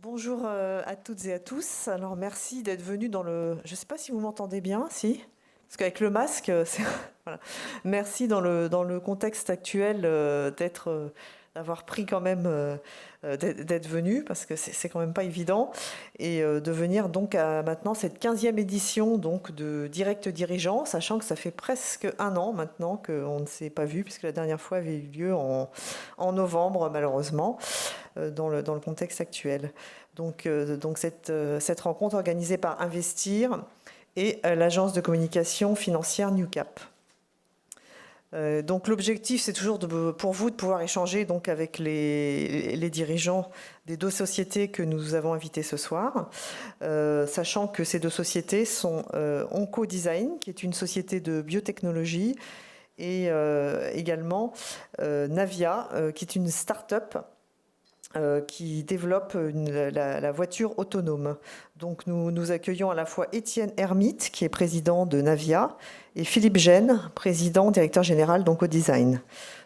Bonjour à toutes et à tous. Alors merci d'être venus dans le... Je ne sais pas si vous m'entendez bien, si? Parce qu'avec le masque, voilà. Merci dans le contexte actuel d'avoir pris quand même, d'être venu, parce que c'est quand même pas évident, et de venir donc à maintenant cette 15e édition donc, de Direct Dirigeant, sachant que ça fait presque un an maintenant qu'on ne s'est pas vu, puisque la dernière fois avait eu lieu en novembre, malheureusement. Dans le contexte actuel. Donc cette rencontre organisée par Investir et l'agence de communication financière Newcap. Donc l'objectif, c'est toujours pour vous de pouvoir échanger donc, avec les dirigeants des deux sociétés que nous avons invitées ce soir, sachant que ces deux sociétés sont OncoDesign, qui est une société de biotechnologie, et également Navia, qui est une start-up qui développe la voiture autonome. Donc nous accueillons à la fois Étienne Hermite, qui est président de Navia, et Philippe Gène, président, directeur général d'OncoDesign.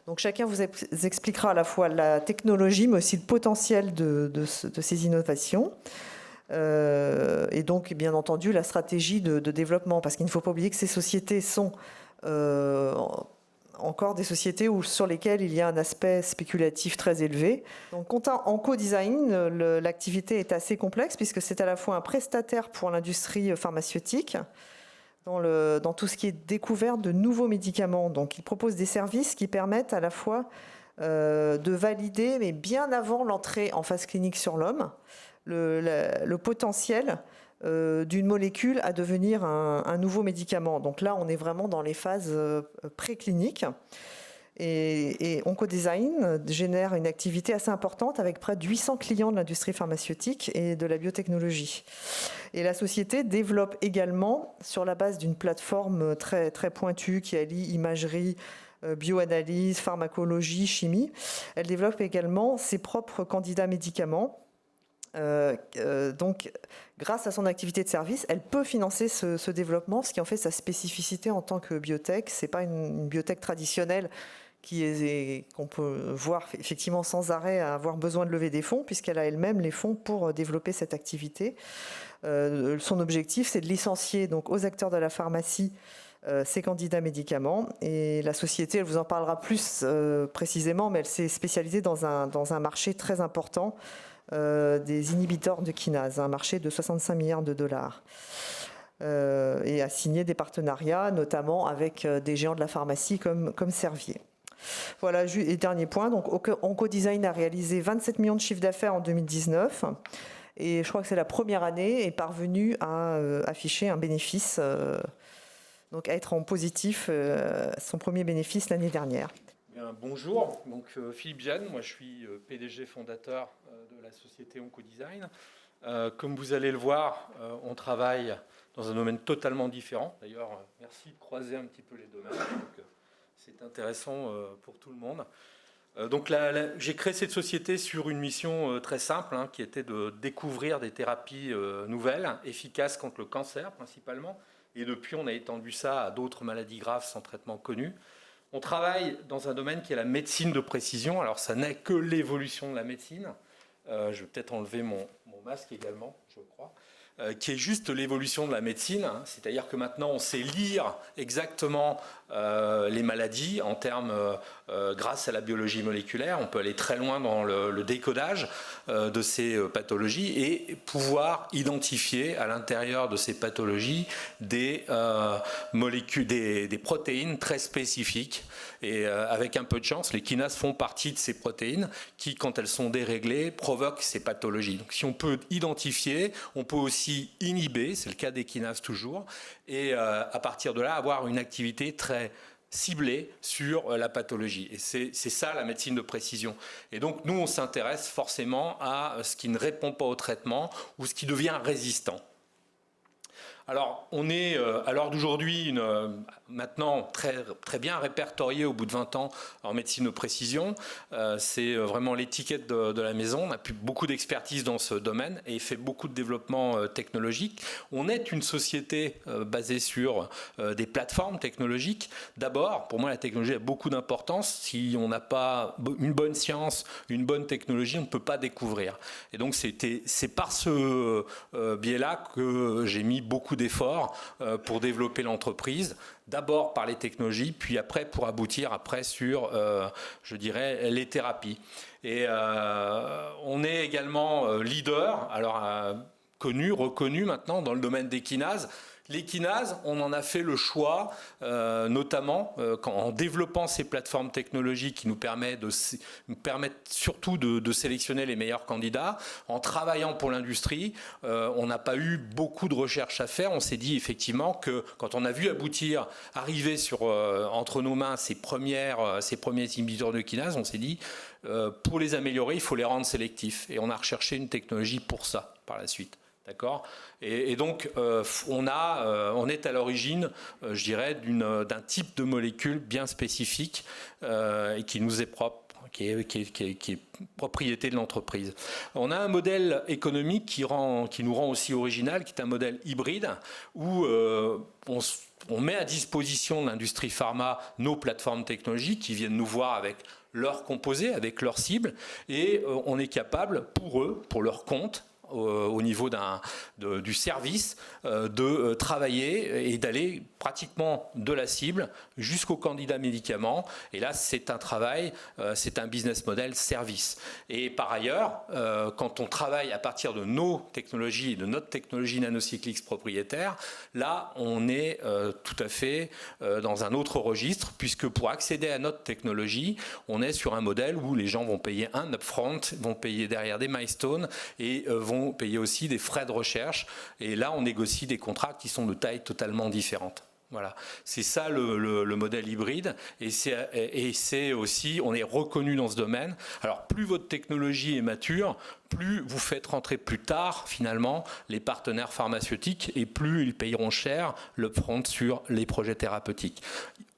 Donc chacun vous expliquera à la fois la technologie, mais aussi le potentiel de ces innovations. Et donc, bien entendu, la stratégie de développement, parce qu'il ne faut pas oublier que ces sociétés sont encore des sociétés sur lesquelles il y a un aspect spéculatif très élevé. Donc, quant à OncoDesign, l'activité est assez complexe puisque c'est à la fois un prestataire pour l'industrie pharmaceutique dans tout ce qui est découverte de nouveaux médicaments. Donc, il propose des services qui permettent à la fois de valider, mais bien avant l'entrée en phase clinique sur l'homme, le potentiel d'une molécule à devenir un nouveau médicament. Donc là, on est vraiment dans les phases précliniques. Et OncoDesign génère une activité assez importante avec près de 800 clients de l'industrie pharmaceutique et de la biotechnologie. Et la société développe également, sur la base d'une plateforme très, très pointue qui allie imagerie, bioanalyse, pharmacologie, chimie, elle développe également ses propres candidats médicaments. Donc, grâce à son activité de service, elle peut financer ce développement, ce qui en fait sa spécificité en tant que biotech. Ce n'est pas une biotech traditionnelle qu'on peut voir effectivement sans arrêt à avoir besoin de lever des fonds, puisqu'elle a elle-même les fonds pour développer cette activité. Son objectif, c'est de licencier donc, aux acteurs de la pharmacie ces candidats médicaments. Et la société, elle vous en parlera plus précisément, mais elle s'est spécialisée dans un marché très important, des inhibiteurs de kinase, un marché de 65 milliards de dollars. Et a signé des partenariats, notamment avec des géants de la pharmacie comme Servier. Voilà, et dernier point, donc OncoDesign a réalisé 27 millions de chiffre d'affaires en 2019. Et je crois que c'est la première année est parvenue à afficher un bénéfice, donc à être en positif, son premier bénéfice l'année dernière. Bien, bonjour, donc Philippe Gène, moi je suis PDG fondateur de la société OncoDesign. Comme vous allez le voir, on travaille dans un domaine totalement différent. D'ailleurs, merci de croiser un petit peu les domaines, c'est intéressant pour tout le monde. Donc j'ai créé cette société sur une mission très simple, qui était de découvrir des thérapies nouvelles, efficaces contre le cancer principalement. Et depuis, on a étendu ça à d'autres maladies graves sans traitement connu. On travaille dans un domaine qui est la médecine de précision. Alors, ça n'est que l'évolution de la médecine. Je vais peut-être enlever mon masque également, je crois. Qui est juste l'évolution de la médecine. C'est-à-dire que maintenant, on sait lire exactement les maladies en termes, grâce à la biologie moléculaire. On peut aller très loin dans le décodage de ces pathologies et pouvoir identifier à l'intérieur de ces pathologies des molécules, des protéines très spécifiques. Et avec un peu de chance, les kinases font partie de ces protéines qui, quand elles sont déréglées, provoquent ces pathologies. Donc si on peut identifier, on peut aussi inhiber, c'est le cas des kinases toujours, et à partir de là, avoir une activité très ciblée sur la pathologie. Et c'est ça la médecine de précision. Et donc nous, on s'intéresse forcément à ce qui ne répond pas au traitement ou ce qui devient résistant. Alors, on est à l'heure d'aujourd'hui, maintenant très bien répertorié au bout de 20 ans en médecine de précision. C'est vraiment l'étiquette de la maison. On a beaucoup d'expertise dans ce domaine et fait beaucoup de développement technologique. On est une société basée sur des plateformes technologiques. D'abord, pour moi, la technologie a beaucoup d'importance. Si on n'a pas une bonne science, une bonne technologie, on ne peut pas découvrir. Et donc, c'est par ce biais-là que j'ai mis beaucoup d'efforts pour développer l'entreprise. D'abord par les technologies, puis après pour aboutir sur, je dirais, les thérapies. Et on est également leader, alors reconnu maintenant dans le domaine des kinases. Les kinases, on en a fait le choix, notamment en développant ces plateformes technologiques qui nous permettent surtout de sélectionner les meilleurs candidats. En travaillant pour l'industrie, on n'a pas eu beaucoup de recherches à faire. On s'est dit effectivement que quand on a vu arriver entre nos mains ces premiers inhibiteurs de kinase, on s'est dit pour les améliorer, il faut les rendre sélectifs. Et on a recherché une technologie pour ça par la suite. D'accord ? Et donc, on est à l'origine, je dirais, d'un type de molécule bien spécifique et qui nous est propre, qui est propriété de l'entreprise. On a un modèle économique qui nous rend aussi original, qui est un modèle hybride, où on met à disposition de l'industrie pharma nos plateformes technologiques qui viennent nous voir avec leurs composés, avec leurs cibles, et on est capable, pour eux, pour leur compte, au niveau du service, de travailler et d'aller pratiquement de la cible jusqu'au candidat médicament. Et là, c'est un travail, c'est un business model service. Et par ailleurs, quand on travaille à partir de nos technologies, de notre technologie nanocyclique propriétaire, là, on est tout à fait dans un autre registre, puisque pour accéder à notre technologie, on est sur un modèle où les gens vont payer un upfront, vont payer derrière des milestones et vont payer aussi des frais de recherche. Et là, on négocie des contrats qui sont de taille totalement différente. Voilà, c'est ça le modèle hybride, et c'est aussi, on est reconnu dans ce domaine. Alors, plus votre technologie est mature, plus vous faites rentrer plus tard, finalement, les partenaires pharmaceutiques, et plus ils payeront cher l'upfront sur les projets thérapeutiques.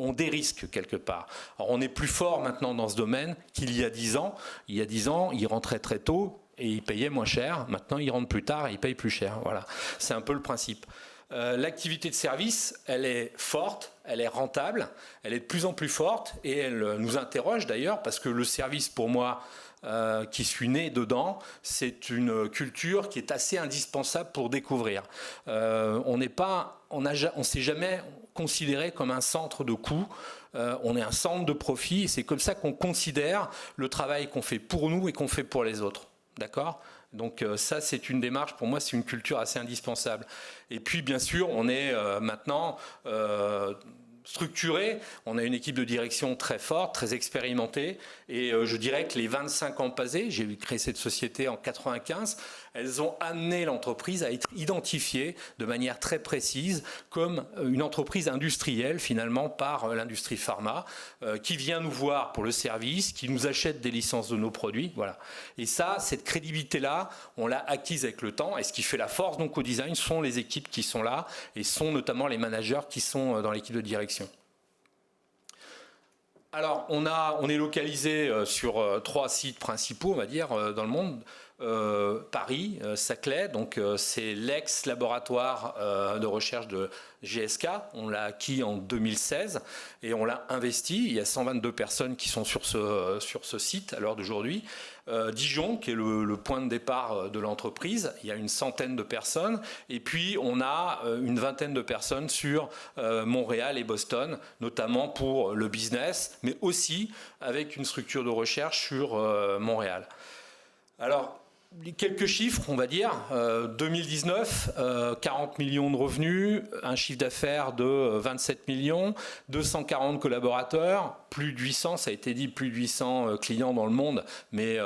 On dérisque quelque part. Alors, on est plus fort maintenant dans ce domaine qu'il y a 10 ans. Il y a 10 ans, ils rentraient très tôt, et ils payaient moins cher. Maintenant, ils rentrent plus tard et ils payent plus cher. Voilà, c'est un peu le principe. L'activité de service, elle est forte, elle est rentable, elle est de plus en plus forte et elle nous interroge d'ailleurs parce que le service, pour moi, qui suis né dedans, c'est une culture qui est assez indispensable pour découvrir. On ne s'est jamais considéré comme un centre de coût. On est un centre de profit et c'est comme ça qu'on considère le travail qu'on fait pour nous et qu'on fait pour les autres. D'accord ? Donc ça, c'est une démarche, pour moi, c'est une culture assez indispensable. Et puis, bien sûr, on est maintenant structuré. On a une équipe de direction très forte, très expérimentée. Et je dirais que les 25 ans passés, j'ai créé cette société en 95, elles ont amené l'entreprise à être identifiée de manière très précise comme une entreprise industrielle, finalement, par l'industrie pharma, qui vient nous voir pour le service, qui nous achète des licences de nos produits. Voilà. Et ça, cette crédibilité-là, on l'a acquise avec le temps. Et ce qui fait la force d'Oncodesign sont les équipes qui sont là et sont notamment les managers qui sont dans l'équipe de direction. Alors, on est localisé sur 3 sites principaux, on va dire, dans le monde. Paris, Saclay, donc c'est l'ex-laboratoire de recherche de GSK. On l'a acquis en 2016 et on l'a investi. Il y a 122 personnes qui sont sur ce site à l'heure d'aujourd'hui. Dijon, qui est le point de départ de l'entreprise, il y a une centaine de personnes. Et puis, on a une vingtaine de personnes sur Montréal et Boston, notamment pour le business, mais aussi avec une structure de recherche sur Montréal. Alors, quelques chiffres, on va dire. 2019, 40 millions de revenus, un chiffre d'affaires de 27 millions, 240 collaborateurs, plus de 800, ça a été dit, plus de 800 clients dans le monde, mais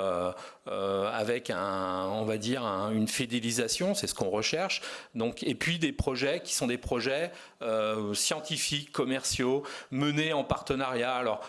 avec on va dire une fidélisation, c'est ce qu'on recherche. Donc, et puis des projets qui sont des projets scientifiques, commerciaux, menés en partenariat. Alors,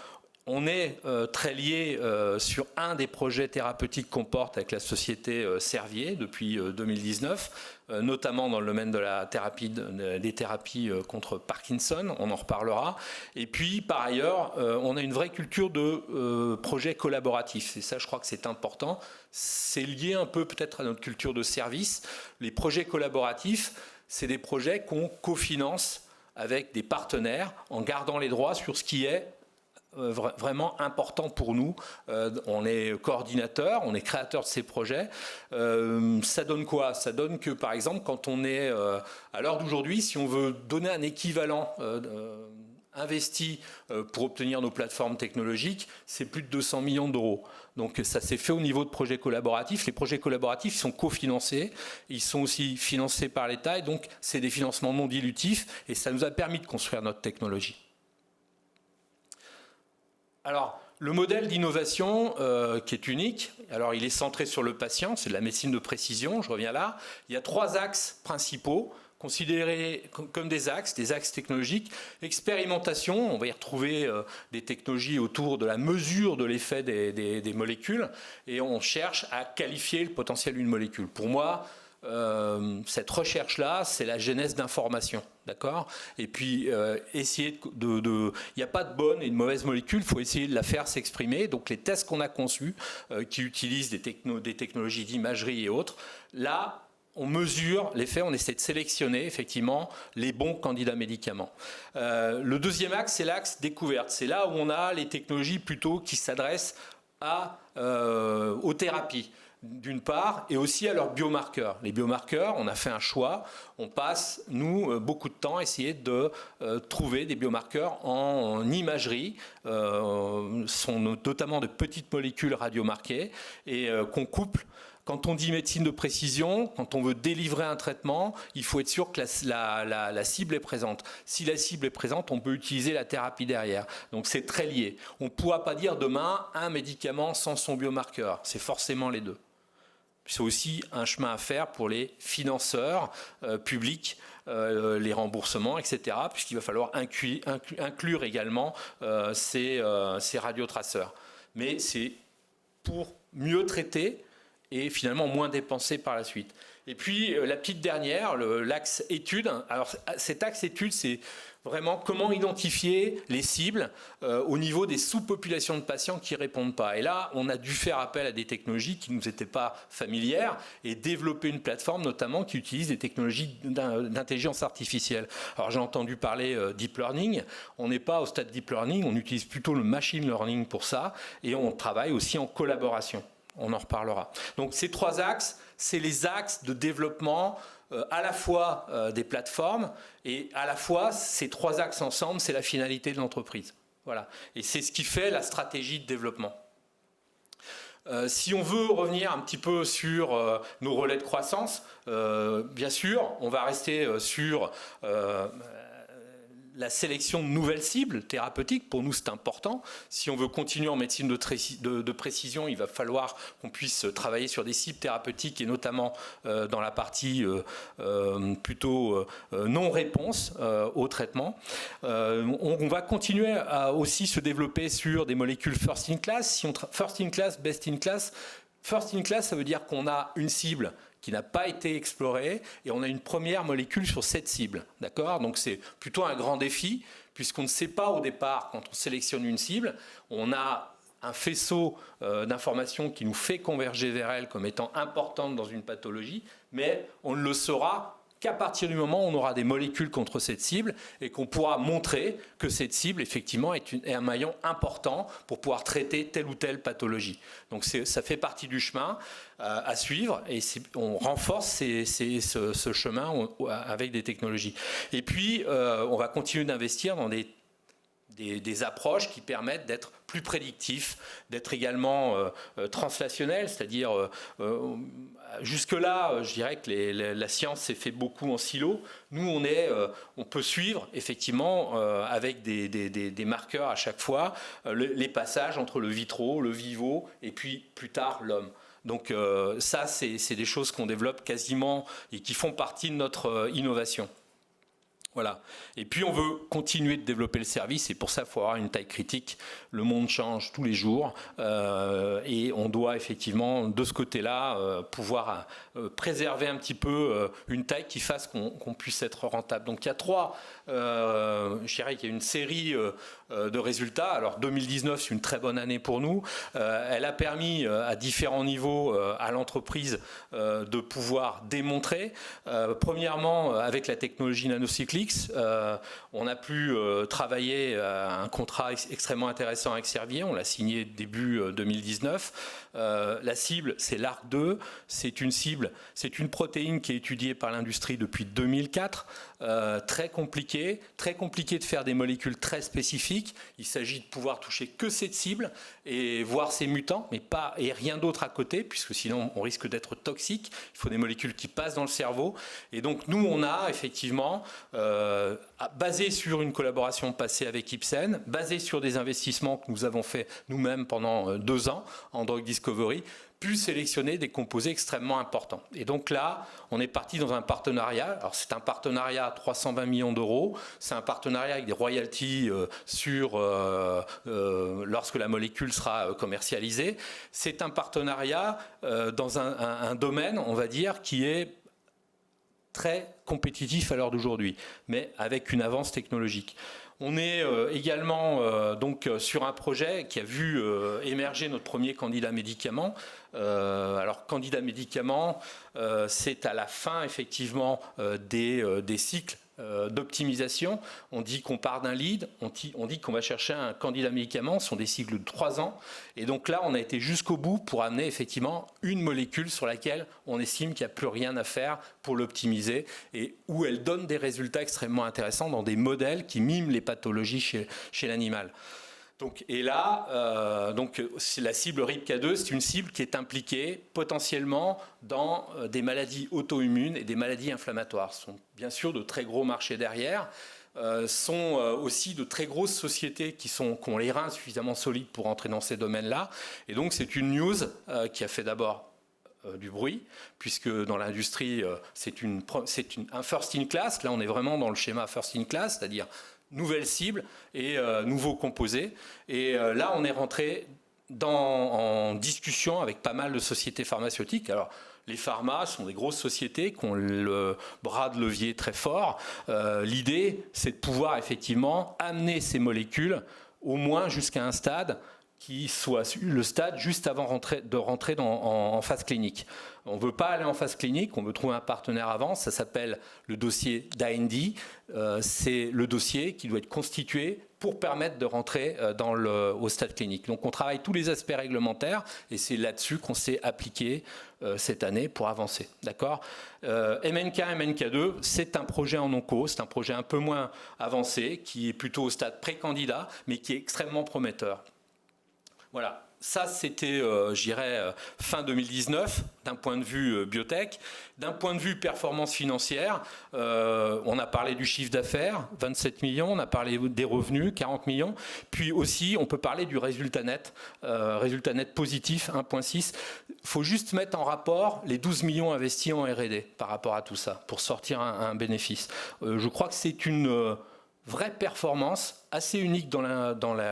on est très lié sur un des projets thérapeutiques qu'on porte avec la société Servier depuis 2019, notamment dans le domaine de la thérapie, des thérapies contre Parkinson, on en reparlera. Et puis, par ailleurs, on a une vraie culture de projets collaboratifs. Et ça, je crois que c'est important. C'est lié un peu peut-être à notre culture de service. Les projets collaboratifs, c'est des projets qu'on cofinance avec des partenaires en gardant les droits sur ce qui est vraiment important pour nous. On est coordinateur, on est créateur de ces projets. Ça donne quoi? Ça donne que, par exemple, quand on est à l'heure d'aujourd'hui, si on veut donner un équivalent investi pour obtenir nos plateformes technologiques, c'est plus de 200 millions d'euros. Donc ça s'est fait au niveau de projets collaboratifs. Les projets collaboratifs sont cofinancés, ils sont aussi financés par l'État, et donc c'est des financements non dilutifs, et ça nous a permis de construire notre technologie. Alors, le modèle d'innovation qui est unique, alors il est centré sur le patient, c'est de la médecine de précision, je reviens là. Il y a 3 axes principaux, considérés comme des axes technologiques. Expérimentation, on va y retrouver des technologies autour de la mesure de l'effet des molécules, et on cherche à qualifier le potentiel d'une molécule. Pour moi, cette recherche-là, c'est la genèse d'information, d'accord? Et puis, essayer il n'y a pas de bonne et de mauvaise molécule, il faut essayer de la faire s'exprimer. Donc, les tests qu'on a conçus, qui utilisent des technologies d'imagerie et autres, là, on mesure l'effet, on essaie de sélectionner effectivement les bons candidats médicaments. Le deuxième axe, c'est l'axe découverte. C'est là où on a les technologies plutôt qui s'adressent aux thérapies, d'une part, et aussi à leurs biomarqueurs. Les biomarqueurs, on a fait un choix, on passe, nous, beaucoup de temps à essayer de trouver des biomarqueurs en imagerie, sont notamment de petites molécules radiomarquées, et qu'on couple. Quand on dit médecine de précision, quand on veut délivrer un traitement, il faut être sûr que la cible est présente. Si la cible est présente, on peut utiliser la thérapie derrière. Donc c'est très lié. On ne pourra pas dire demain un médicament sans son biomarqueur. C'est forcément les deux. C'est aussi un chemin à faire pour les financeurs publics, les remboursements, etc., puisqu'il va falloir inclure également ces radiotraceurs. Mais c'est pour mieux traiter et finalement moins dépenser par la suite. Et puis la petite dernière, l'axe étude. Alors cet axe étude, c'est vraiment comment identifier les cibles au niveau des sous-populations de patients qui ne répondent pas. Et là, on a dû faire appel à des technologies qui ne nous étaient pas familières et développer une plateforme notamment qui utilise des technologies d'intelligence artificielle. Alors j'ai entendu parler deep learning. On n'est pas au stade deep learning, on utilise plutôt le machine learning pour ça, et on travaille aussi en collaboration. On en reparlera. Donc ces 3 axes, c'est les axes de développement à la fois des plateformes, et à la fois ces 3 axes ensemble, c'est la finalité de l'entreprise. Voilà. Et c'est ce qui fait la stratégie de développement. Si on veut revenir un petit peu sur nos relais de croissance, bien sûr, on va rester sur la sélection de nouvelles cibles thérapeutiques. Pour nous, c'est important. Si on veut continuer en médecine de précision, il va falloir qu'on puisse travailler sur des cibles thérapeutiques, et notamment dans la partie plutôt non-réponse au traitement. On va continuer à aussi se développer sur des molécules first in class. First in class, best in class. First in class, ça veut dire qu'on a une cible qui n'a pas été explorée, et on a une première molécule sur cette cible. D'accord? Donc c'est plutôt un grand défi, puisqu'on ne sait pas au départ, quand on sélectionne une cible, on a un faisceau d'informations qui nous fait converger vers elle comme étant importante dans une pathologie, mais on ne le saura qu'à partir du moment où on aura des molécules contre cette cible, et qu'on pourra montrer que cette cible, effectivement, est un maillon important pour pouvoir traiter telle ou telle pathologie. Donc ça fait partie du chemin à suivre, et on renforce ce chemin avec des technologies. Et puis, on va continuer d'investir dans des approches qui permettent d'être plus prédictifs, d'être également translationnels, c'est-à-dire jusque-là, je dirais que la science s'est fait beaucoup en silo. Nous, on peut suivre effectivement avec des marqueurs à chaque fois les passages entre le vitro, le vivo, et puis plus tard l'homme. Donc ça, c'est des choses qu'on développe quasiment et qui font partie de notre innovation. Voilà. Et puis on veut continuer de développer le service et pour ça il faut avoir une taille critique. Le monde change tous les jours et on doit effectivement de ce côté-là pouvoir préserver un petit peu une taille qui fasse qu'on puisse être rentable. Donc il y a je dirais qu'il y a une série de résultats. Alors 2019 c'est une très bonne année pour nous. Elle a permis à différents niveaux à l'entreprise de pouvoir démontrer. Premièrement avec la technologie nanocyclique. On a pu travailler un contrat extrêmement intéressant avec Servier, on l'a signé début 2019. La cible, c'est l'ARC2, c'est une protéine qui est étudiée par l'industrie depuis 2004, très compliqué de faire des molécules très spécifiques. Il s'agit de pouvoir toucher que cette cible et voir ces mutants, mais pas et rien d'autre à côté, puisque sinon on risque d'être toxique. Il faut des molécules qui passent dans le cerveau. Et donc nous, on a effectivement basé sur une collaboration passée avec Ipsen, basé sur des investissements que nous avons fait nous-mêmes pendant 2 ans en drug discovery, pu sélectionner des composés extrêmement importants. Et donc là, on est parti dans un partenariat. Alors c'est un partenariat à 320 millions d'euros. C'est un partenariat avec des royalties lorsque la molécule sera commercialisée. C'est un partenariat dans un domaine, on va dire, qui est très compétitif à l'heure d'aujourd'hui, mais avec une avance technologique. On est également donc sur un projet qui a vu émerger notre premier candidat médicament. Alors candidat médicament, c'est à la fin effectivement des cycles d'optimisation. On dit qu'on part d'un lead, on dit qu'on va chercher un candidat médicament, ce sont des cycles de 3 ans. Et donc là, on a été jusqu'au bout pour amener effectivement une molécule sur laquelle on estime qu'il n'y a plus rien à faire pour l'optimiser et où elle donne des résultats extrêmement intéressants dans des modèles qui miment les pathologies chez l'animal. Donc, et là, c'est la cible RIPK2, c'est une cible qui est impliquée potentiellement dans des maladies auto-immunes et des maladies inflammatoires. Ce sont bien sûr de très gros marchés derrière, sont aussi de très grosses sociétés qui ont les reins suffisamment solides pour entrer dans ces domaines-là. Et donc c'est une news qui a fait d'abord du bruit, puisque dans l'industrie, c'est un first in class. Là, on est vraiment dans le schéma first in class, c'est-à-dire nouvelle cible et nouveaux composés. Et là, on est rentré en discussion avec pas mal de sociétés pharmaceutiques. Alors, les pharmas sont des grosses sociétés qui ont le bras de levier très fort. L'idée, c'est de pouvoir effectivement amener ces molécules au moins jusqu'à un stade qui soit le stade juste avant de rentrer en phase clinique. On ne veut pas aller en phase clinique, on veut trouver un partenaire avant, ça s'appelle le dossier d'A&D. C'est le dossier qui doit être constitué pour permettre de rentrer au stade clinique. Donc on travaille tous les aspects réglementaires et c'est là-dessus qu'on s'est appliqué cette année pour avancer. D'accord ? MNK2, c'est un projet en onco, c'est un projet un peu moins avancé, qui est plutôt au stade pré-candidat, mais qui est extrêmement prometteur. Voilà. Ça, c'était, je dirais, fin 2019, d'un point de vue biotech. D'un point de vue performance financière, on a parlé du chiffre d'affaires, 27 millions, on a parlé des revenus, 40 millions. Puis aussi, on peut parler du résultat net positif, 1,6. Il faut juste mettre en rapport les 12 millions investis en R&D par rapport à tout ça, pour sortir un bénéfice. Je crois que c'est une vraie performance assez unique dans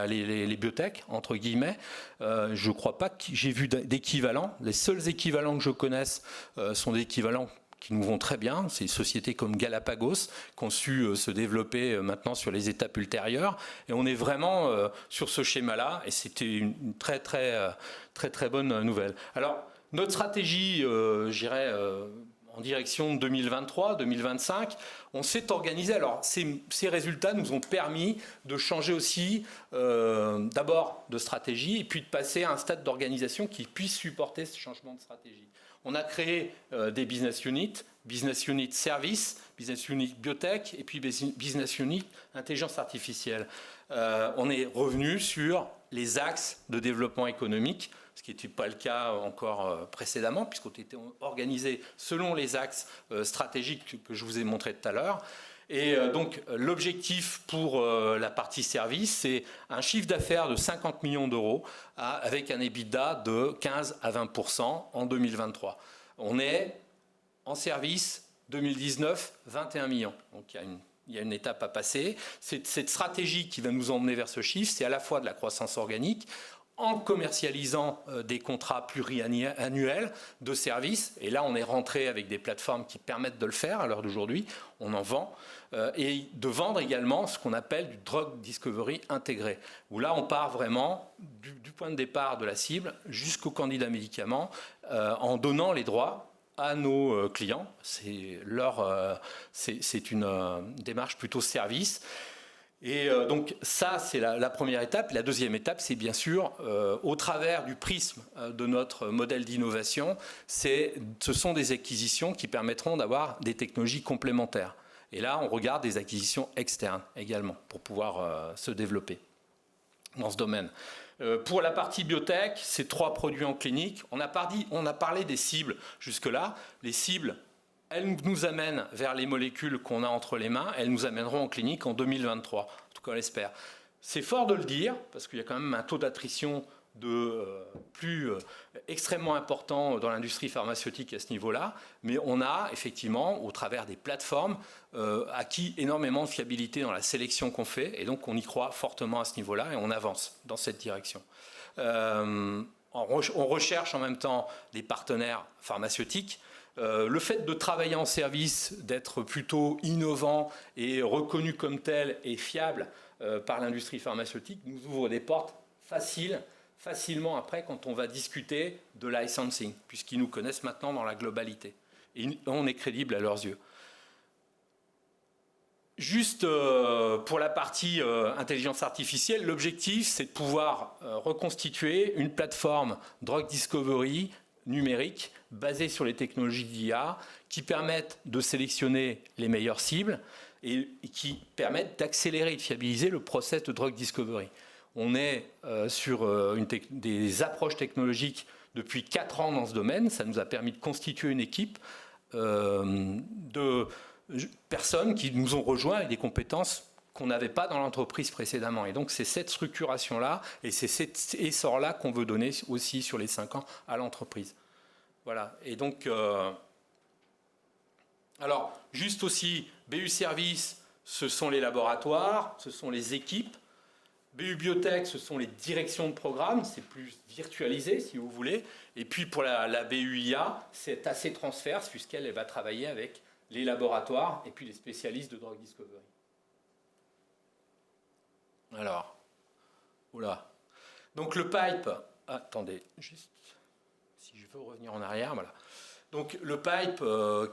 les biotech, entre guillemets. Je ne crois pas que j'ai vu d'équivalent. Les seuls équivalents que je connaisse sont des équivalents qui nous vont très bien. C'est des sociétés comme Galapagos qui ont su se développer maintenant sur les étapes ultérieures. Et on est vraiment sur ce schéma-là. Et c'était une très, très, très, très bonne nouvelle. Alors, notre stratégie, je dirais, en direction de 2023-2025, on s'est organisé. Alors, ces résultats nous ont permis de changer aussi d'abord de stratégie et puis de passer à un stade d'organisation qui puisse supporter ce changement de stratégie. On a créé des business unit service, business unit biotech et puis business unit intelligence artificielle. On est revenu sur les axes de développement économique, ce qui n'était pas le cas encore précédemment, puisqu'on était organisé selon les axes stratégiques que je vous ai montrés tout à l'heure. Et donc l'objectif pour la partie service, c'est un chiffre d'affaires de 50 millions d'euros avec un EBITDA de 15 à 20% en 2023. On est en service 2019, 21 millions. Donc il y a une il y a une étape à passer. C'est cette stratégie qui va nous emmener vers ce chiffre, c'est à la fois de la croissance organique, en commercialisant des contrats pluriannuels de services. Et là, on est rentré avec des plateformes qui permettent de le faire à l'heure d'aujourd'hui. On en vend. Et de vendre également ce qu'on appelle du drug discovery intégré, où là, on part vraiment du point de départ de la cible jusqu'au candidat médicament, en donnant les droits à nos clients. C'est une démarche plutôt service. Et donc ça, c'est la première étape. La deuxième étape, c'est bien sûr, au travers du prisme de notre modèle d'innovation, ce sont des acquisitions qui permettront d'avoir des technologies complémentaires. Et là, on regarde des acquisitions externes également pour pouvoir se développer dans ce domaine. Pour la partie biotech, c'est 3 produits en clinique. On a parlé des cibles jusque-là. Les cibles, elles nous amènent vers les molécules qu'on a entre les mains. Elles nous amèneront en clinique en 2023. En tout cas, on l'espère. C'est fort de le dire, parce qu'il y a quand même un taux d'attrition extrêmement important dans l'industrie pharmaceutique à ce niveau-là. Mais on a effectivement, au travers des plateformes, acquis énormément de fiabilité dans la sélection qu'on fait. Et donc, on y croit fortement à ce niveau-là et on avance dans cette direction. On recherche en même temps des partenaires pharmaceutiques. Le fait de travailler en service, d'être plutôt innovant et reconnu comme tel et fiable par l'industrie pharmaceutique nous ouvre des portes facilement après quand on va discuter de licensing, puisqu'ils nous connaissent maintenant dans la globalité. Et on est crédible à leurs yeux. Juste pour la partie intelligence artificielle, l'objectif, c'est de pouvoir reconstituer une plateforme drug discovery numérique basée sur les technologies d'IA qui permettent de sélectionner les meilleures cibles et qui permettent d'accélérer et de fiabiliser le process de drug discovery. On est sur des approches technologiques depuis 4 ans dans ce domaine. Ça nous a permis de constituer une équipe de personnes qui nous ont rejoints avec des compétences qu'on n'avait pas dans l'entreprise précédemment. Et donc, c'est cette structuration-là et c'est cet essor-là qu'on veut donner aussi sur les 5 ans à l'entreprise. Voilà. Et donc, alors, juste aussi, BU Service, ce sont les laboratoires, ce sont les équipes. BU Biotech, ce sont les directions de programme, c'est plus virtualisé si vous voulez. Et puis pour la BU IA, c'est assez transverse puisqu'elle va travailler avec les laboratoires et puis les spécialistes de drug discovery. Alors, oula. Donc le pipe, attendez, juste si je veux revenir en arrière, voilà. Donc le pipe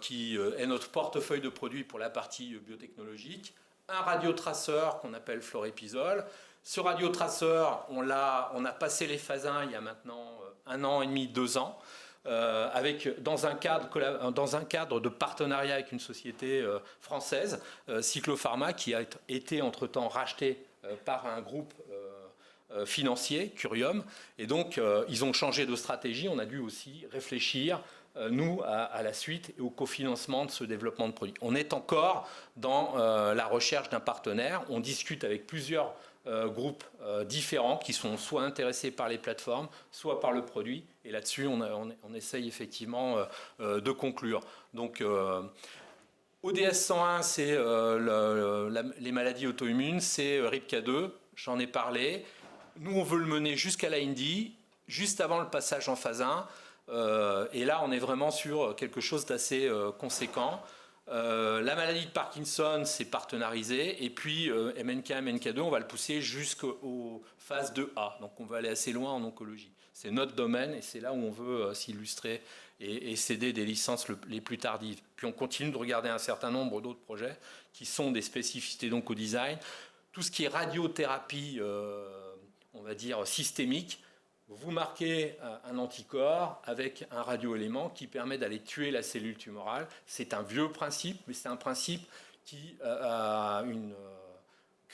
qui est notre portefeuille de produits pour la partie biotechnologique, un radiotraceur qu'on appelle Florépisol. Ce radiotraceur, on a passé les phases 1 il y a maintenant 1 an et demi, 2 ans, dans un cadre de partenariat avec une société française, Cyclopharma, qui a été entre-temps racheté par un groupe financier, Curium. Et donc, ils ont changé de stratégie. On a dû aussi réfléchir, nous, à la suite et au cofinancement de ce développement de produits. On est encore dans la recherche d'un partenaire. On discute avec plusieurs groupes différents qui sont soit intéressés par les plateformes, soit par le produit. Et là-dessus, on essaye effectivement de conclure. Donc, ODS 101, c'est les maladies auto-immunes, c'est RIPK2, j'en ai parlé. Nous, on veut le mener jusqu'à l'IND, juste avant le passage en phase 1. Et là, on est vraiment sur quelque chose d'assez conséquent. La maladie de Parkinson, c'est partenarisé. Et puis, MNK, MNK2, on va le pousser jusqu'aux phases 2A. Donc, on va aller assez loin en oncologie. C'est notre domaine et c'est là où on veut s'illustrer et céder des licences les plus tardives. Puis, on continue de regarder un certain nombre d'autres projets qui sont des spécificités d'oncodesign. Tout ce qui est radiothérapie, on va dire systémique, vous marquez un anticorps avec un radioélément qui permet d'aller tuer la cellule tumorale. C'est un vieux principe, mais c'est un principe qui a une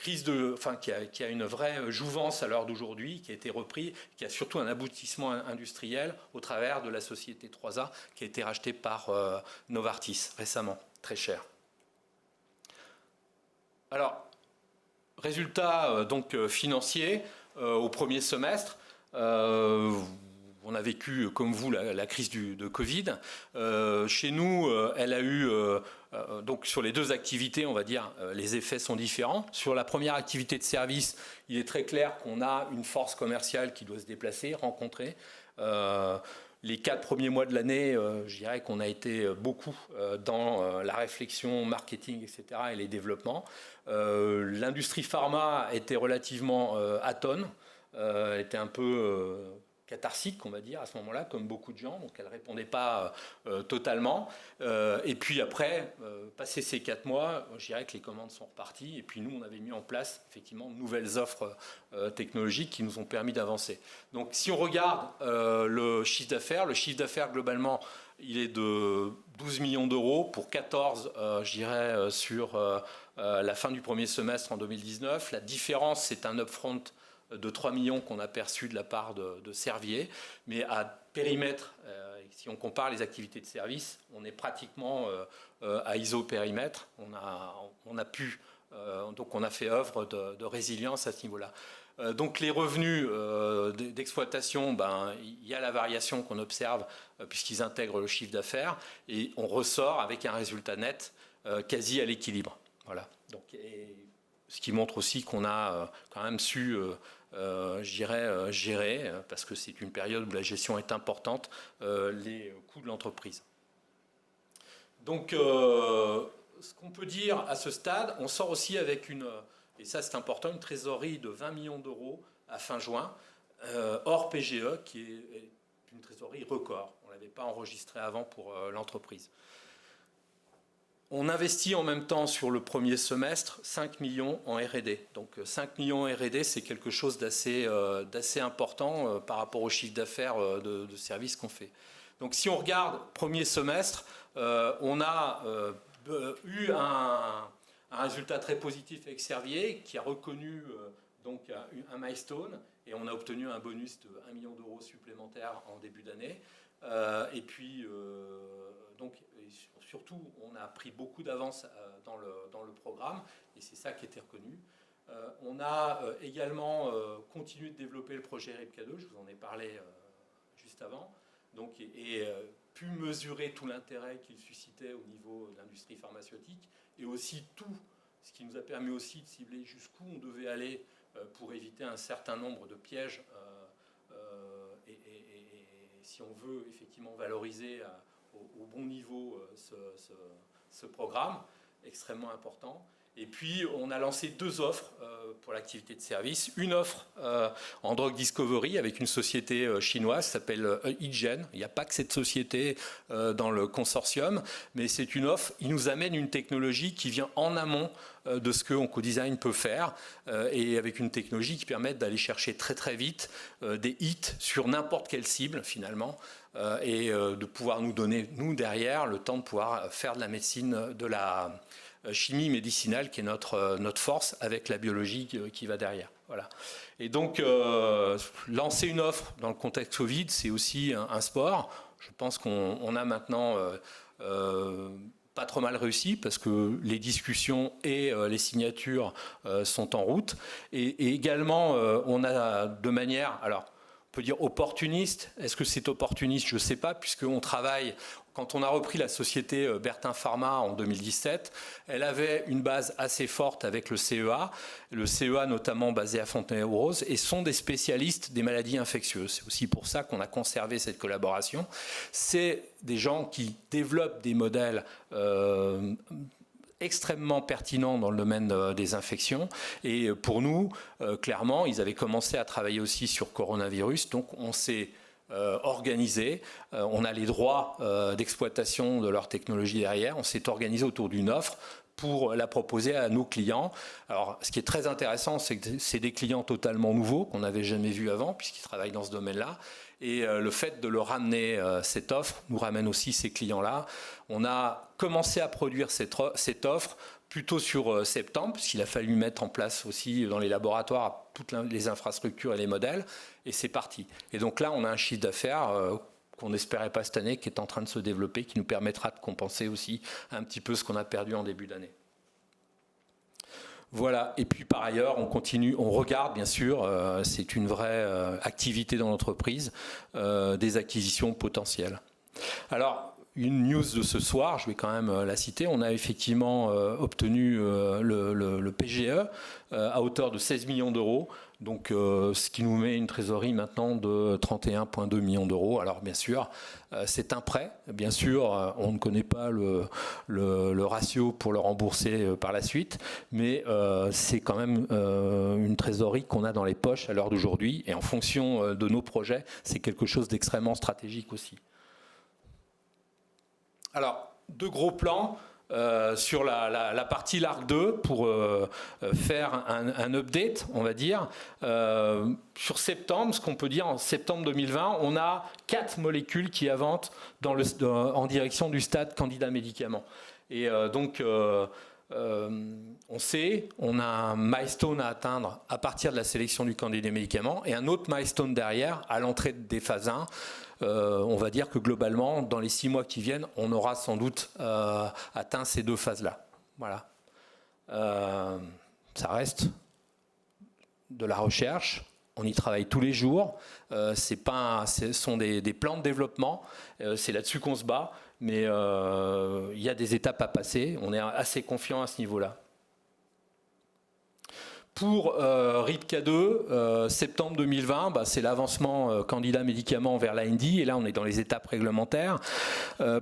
qui a une vraie jouvence à l'heure d'aujourd'hui, qui a été repris, qui a surtout un aboutissement industriel au travers de la société 3A qui a été rachetée par Novartis récemment, très cher. Alors, résultat donc financier au premier semestre. on a vécu, comme vous, la crise de Covid. Chez nous, elle a eu, donc sur les deux activités, on va dire, les effets sont différents. Sur la première activité de service, il est très clair qu'on a une force commerciale qui doit se déplacer, rencontrer. Les 4 premiers mois de l'année, je dirais qu'on a été beaucoup dans la réflexion, marketing, etc. et les développements. L'industrie pharma était relativement atone, était un peu catharsique, on va dire, à ce moment-là, comme beaucoup de gens, donc elle ne répondait pas totalement. Et puis après, passé ces 4 mois, je dirais que les commandes sont reparties, et puis nous, on avait mis en place, effectivement, de nouvelles offres technologiques qui nous ont permis d'avancer. Donc, si on regarde le chiffre d'affaires, globalement, il est de 12 millions d'euros pour 14, je dirais, sur la fin du premier semestre en 2019. La différence, c'est un upfront de 3 millions qu'on a perçu de la part de Servier, mais à périmètre, si on compare les activités de service, on est pratiquement à isopérimètre. On a fait œuvre de résilience à ce niveau-là. Donc les revenus d'exploitation, il y a la variation qu'on observe puisqu'ils intègrent le chiffre d'affaires et on ressort avec un résultat net quasi à l'équilibre. Voilà. Donc, ce qui montre aussi qu'on a quand même su je dirais, gérer, parce que c'est une période où la gestion est importante, les coûts de l'entreprise. Donc, ce qu'on peut dire à ce stade, on sort aussi avec et ça c'est important, une trésorerie de 20 millions d'euros à fin juin, hors PGE, qui est une trésorerie record. On ne l'avait pas enregistrée avant pour l'entreprise. On investit en même temps sur le premier semestre 5 millions en R&D. Donc 5 millions en R&D, c'est quelque chose d'assez important par rapport au chiffre d'affaires de services qu'on fait. Donc si on regarde premier semestre, on a eu un résultat très positif avec Servier qui a reconnu donc un milestone et on a obtenu un bonus de 1 million d'euros supplémentaires en début d'année. Et puis donc surtout, on a pris beaucoup d'avance dans le programme et c'est ça qui était reconnu. On a également continué de développer le projet RIPK2, je vous en ai parlé juste avant, donc, et pu mesurer tout l'intérêt qu'il suscitait au niveau de l'industrie pharmaceutique et aussi tout ce qui nous a permis aussi de cibler jusqu'où on devait aller pour éviter un certain nombre de pièges et si on veut effectivement valoriser au bon niveau ce programme, extrêmement important. Et puis, on a lancé 2 offres pour l'activité de service. Une offre en drug discovery avec une société chinoise qui s'appelle IGEN. Il n'y a pas que cette société dans le consortium, mais c'est une offre. Il nous amène une technologie qui vient en amont de ce que Oncodesign peut faire et avec une technologie qui permet d'aller chercher très très vite des hits sur n'importe quelle cible finalement et de pouvoir nous donner, nous derrière, le temps de pouvoir faire de la médecine, de la chimie médicinale qui est notre force avec la biologie qui va derrière. Voilà. Et donc, lancer une offre dans le contexte Covid, c'est aussi un sport. Je pense qu'on a maintenant pas trop mal réussi parce que les discussions et les signatures sont en route. Et également, on a de manière... Alors, on peut dire opportuniste. Est-ce que c'est opportuniste? Je ne sais pas, puisqu'on travaille... Quand on a repris la société Bertin Pharma en 2017, elle avait une base assez forte avec le CEA notamment basé à Fontenay-aux-Roses, et sont des spécialistes des maladies infectieuses. C'est aussi pour ça qu'on a conservé cette collaboration. C'est des gens qui développent des modèles extrêmement pertinent dans le domaine des infections et pour nous, clairement, ils avaient commencé à travailler aussi sur coronavirus, donc on s'est organisé, on a les droits d'exploitation de leur technologie derrière, on s'est organisé autour d'une offre pour la proposer à nos clients. Alors, ce qui est très intéressant, c'est que c'est des clients totalement nouveaux qu'on n'avait jamais vus avant, puisqu'ils travaillent dans ce domaine-là. Et le fait de leur ramener cette offre nous ramène aussi ces clients-là. On a commencé à produire cette offre plutôt sur septembre, puisqu'il a fallu mettre en place aussi dans les laboratoires toutes les infrastructures et les modèles. Et c'est parti. Et donc là, on a un chiffre d'affaires qu'on n'espérait pas cette année, qui est en train de se développer, qui nous permettra de compenser aussi un petit peu ce qu'on a perdu en début d'année. Voilà, et puis par ailleurs, on continue, on regarde bien sûr, c'est une vraie activité dans l'entreprise, des acquisitions potentielles. Alors, une news de ce soir, je vais quand même la citer, on a effectivement obtenu le PGE à hauteur de 16 millions d'euros, donc ce qui nous met une trésorerie maintenant de 31,2 millions d'euros. Alors bien sûr, c'est un prêt, bien sûr, on ne connaît pas le ratio pour le rembourser par la suite, mais c'est quand même une trésorerie qu'on a dans les poches à l'heure d'aujourd'hui, et en fonction de nos projets, c'est quelque chose d'extrêmement stratégique aussi. Alors, deux gros plans sur la partie LARC 2 pour faire un update, on va dire. Sur septembre, ce qu'on peut dire en septembre 2020, on a 4 molécules qui avancent en direction du stade candidat médicament. Et donc, on sait, on a un milestone à atteindre à partir de la sélection du candidat médicament et un autre milestone derrière à l'entrée des phases 1. On va dire que globalement, dans les 6 mois qui viennent, on aura sans doute atteint ces 2 phases-là. Voilà. Ça reste de la recherche. On y travaille tous les jours. Ce sont des plans de développement. C'est là-dessus qu'on se bat. Mais il y a des étapes à passer. On est assez confiant à ce niveau-là. Pour RIPK2, septembre 2020, c'est l'avancement candidat médicament vers l'IND, et là on est dans les étapes réglementaires.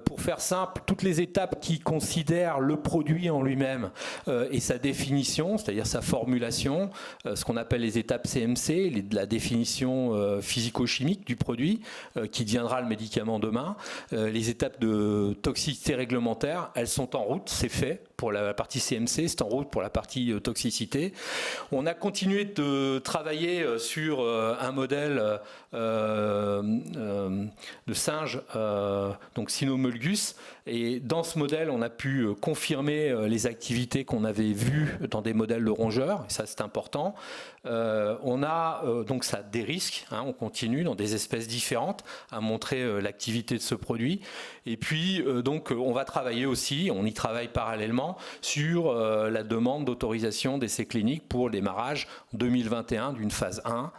Pour faire simple, toutes les étapes qui considèrent le produit en lui-même et sa définition, c'est-à-dire sa formulation, ce qu'on appelle les étapes CMC, la définition physico-chimique du produit qui deviendra le médicament demain. Les étapes de toxicité réglementaire, elles sont en route, c'est fait. Pour la partie CMC, c'est en route pour la partie toxicité. On a continué de travailler sur un modèle de singe, donc Cynomolgus. Et dans ce modèle, on a pu confirmer les activités qu'on avait vues dans des modèles de rongeurs, et ça c'est important. On a donc ça des risques, on continue dans des espèces différentes à montrer l'activité de ce produit. Et puis donc on va travailler aussi, on y travaille parallèlement sur la demande d'autorisation d'essais cliniques pour le démarrage 2021 d'une phase 1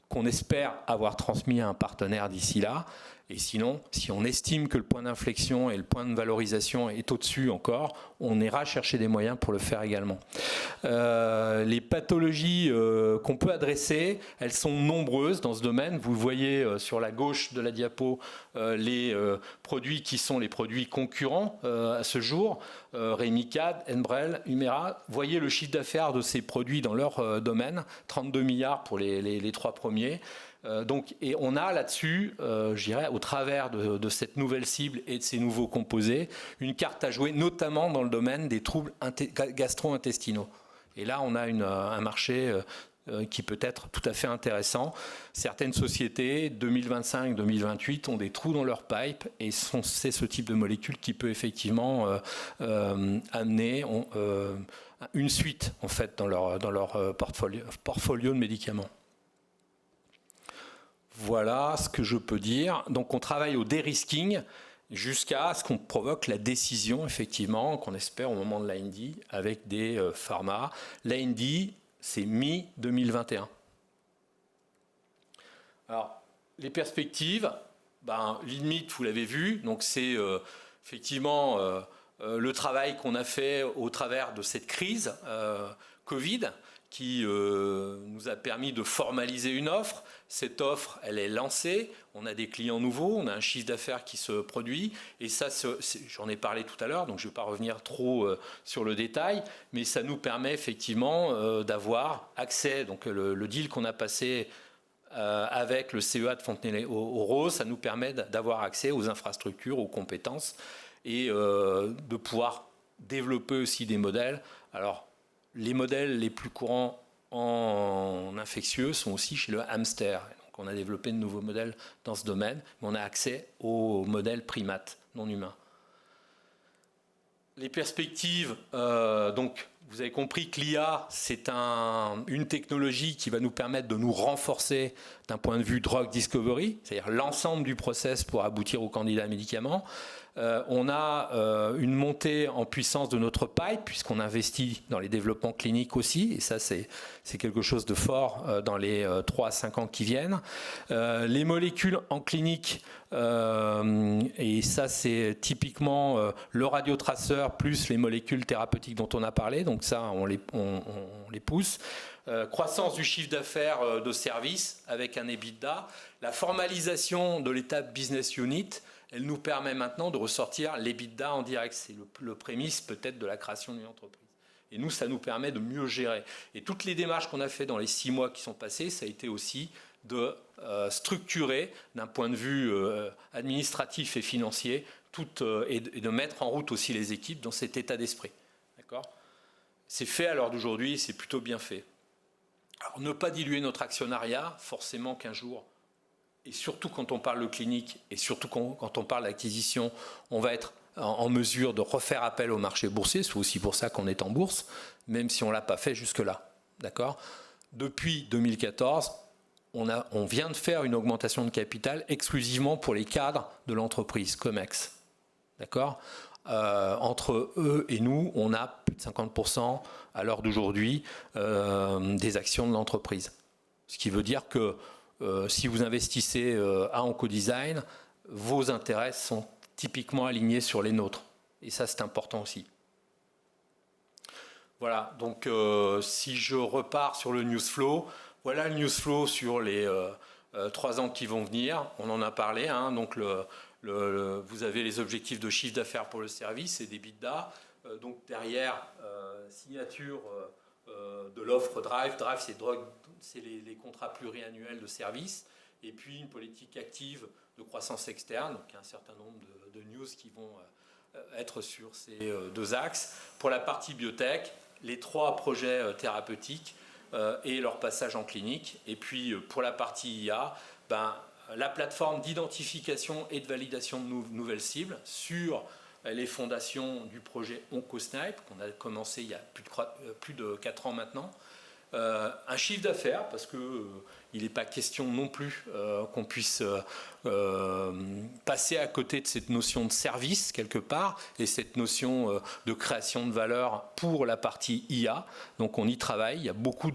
qu'on espère avoir transmis à un partenaire d'ici là. Et sinon, si on estime que le point d'inflexion et le point de valorisation est au-dessus encore, on ira chercher des moyens pour le faire également. Les pathologies qu'on peut adresser, elles sont nombreuses dans ce domaine. Vous voyez sur la gauche de la diapo les produits qui sont les produits concurrents à ce jour. Remicade, Enbrel, Humera. Voyez le chiffre d'affaires de ces produits dans leur domaine, 32 milliards pour les 3 premiers. Donc, et on a là-dessus, je dirais, au travers de cette nouvelle cible et de ces nouveaux composés, une carte à jouer, notamment dans le domaine des troubles gastro-intestinaux. Et là, on a un marché qui peut être tout à fait intéressant. Certaines sociétés, 2025-2028, ont des trous dans leur pipe et c'est ce type de molécule qui peut effectivement amener une suite en fait, dans leur portfolio de médicaments. Voilà ce que je peux dire. Donc on travaille au de-risking jusqu'à ce qu'on provoque la décision, effectivement, qu'on espère au moment de l'IND avec des pharma. L'IND, c'est mi-2021. Alors, les perspectives, l'INMIT, vous l'avez vu, donc c'est effectivement le travail qu'on a fait au travers de cette crise Covid, qui nous a permis de formaliser une offre. Cette offre, elle est lancée, on a des clients nouveaux, on a un chiffre d'affaires qui se produit, et ça, j'en ai parlé tout à l'heure, donc je ne vais pas revenir trop sur le détail, mais ça nous permet effectivement d'avoir accès, donc le deal qu'on a passé avec le CEA de Fontenay-aux-Roses, ça nous permet d'avoir accès aux infrastructures, aux compétences, et de pouvoir développer aussi des modèles. Alors, les modèles les plus courants en infectieux sont aussi chez le hamster. Donc on a développé de nouveaux modèles dans ce domaine, mais on a accès aux modèles primates non humains. Les perspectives, donc vous avez compris que l'IA, c'est une technologie qui va nous permettre de nous renforcer d'un point de vue drug discovery, c'est-à-dire l'ensemble du process pour aboutir au candidat médicament. On a une montée en puissance de notre pipe, puisqu'on investit dans les développements cliniques aussi, et ça c'est quelque chose de fort dans les 3 à 5 ans qui viennent. Les molécules en clinique, et ça c'est typiquement le radiotraceur plus les molécules thérapeutiques dont on a parlé, donc ça on les pousse. Croissance du chiffre d'affaires de service avec un EBITDA. La formalisation de l'étape business unit, elle nous permet maintenant de ressortir l'EBITDA en direct. C'est le prémisse peut-être de la création d'une entreprise. Et nous, ça nous permet de mieux gérer. Et toutes les démarches qu'on a fait dans les 6 mois qui sont passés, ça a été aussi de structurer d'un point de vue administratif et financier et de mettre en route aussi les équipes dans cet état d'esprit. D'accord ? C'est fait à l'heure d'aujourd'hui, c'est plutôt bien fait. Alors, ne pas diluer notre actionnariat, forcément qu'un jour, et surtout quand on parle de clinique, et surtout quand on parle d'acquisition, on va être en mesure de refaire appel au marché boursier. C'est aussi pour ça qu'on est en bourse, même si on ne l'a pas fait jusque-là. D'accord ? Depuis 2014, on vient de faire une augmentation de capital exclusivement pour les cadres de l'entreprise Comex. D'accord ? Entre eux et nous, on a plus de 50% à l'heure d'aujourd'hui des actions de l'entreprise. Ce qui veut dire que si vous investissez à Oncodesign, vos intérêts sont typiquement alignés sur les nôtres. Et ça, c'est important aussi. Voilà, donc si je repars sur le news flow, voilà le news flow sur les 3 ans qui vont venir. On en a parlé, hein, donc vous avez les objectifs de chiffre d'affaires pour le service et d'EBITDA. Donc derrière, signature de l'offre Drive. Drive, c'est les contrats pluriannuels de service. Et puis une politique active de croissance externe. Donc il y a un certain nombre de news qui vont être sur ces 2 axes. Pour la partie biotech, les 3 projets thérapeutiques et leur passage en clinique. Et puis pour la partie IA, la plateforme d'identification et de validation de nouvelles cibles sur les fondations du projet OncoSnipe, qu'on a commencé il y a plus de 4 ans maintenant. Un chiffre d'affaires, parce qu'il n'est pas question non plus qu'on puisse passer à côté de cette notion de service quelque part et cette notion de création de valeur pour la partie IA. Donc on y travaille, il y a beaucoup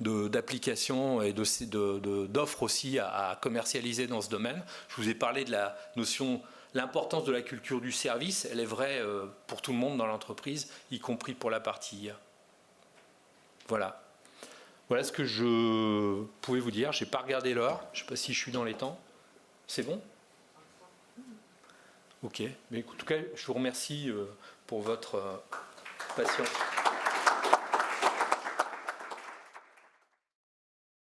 d'applications et d'offres aussi à commercialiser dans ce domaine. Je vous ai parlé de la notion, l'importance de la culture du service, elle est vraie pour tout le monde dans l'entreprise, y compris pour la partie IA. Voilà. Voilà ce que je pouvais vous dire. Je n'ai pas regardé l'heure. Je ne sais pas si je suis dans les temps. C'est bon ? Ok. Mais en tout cas, je vous remercie pour votre patience.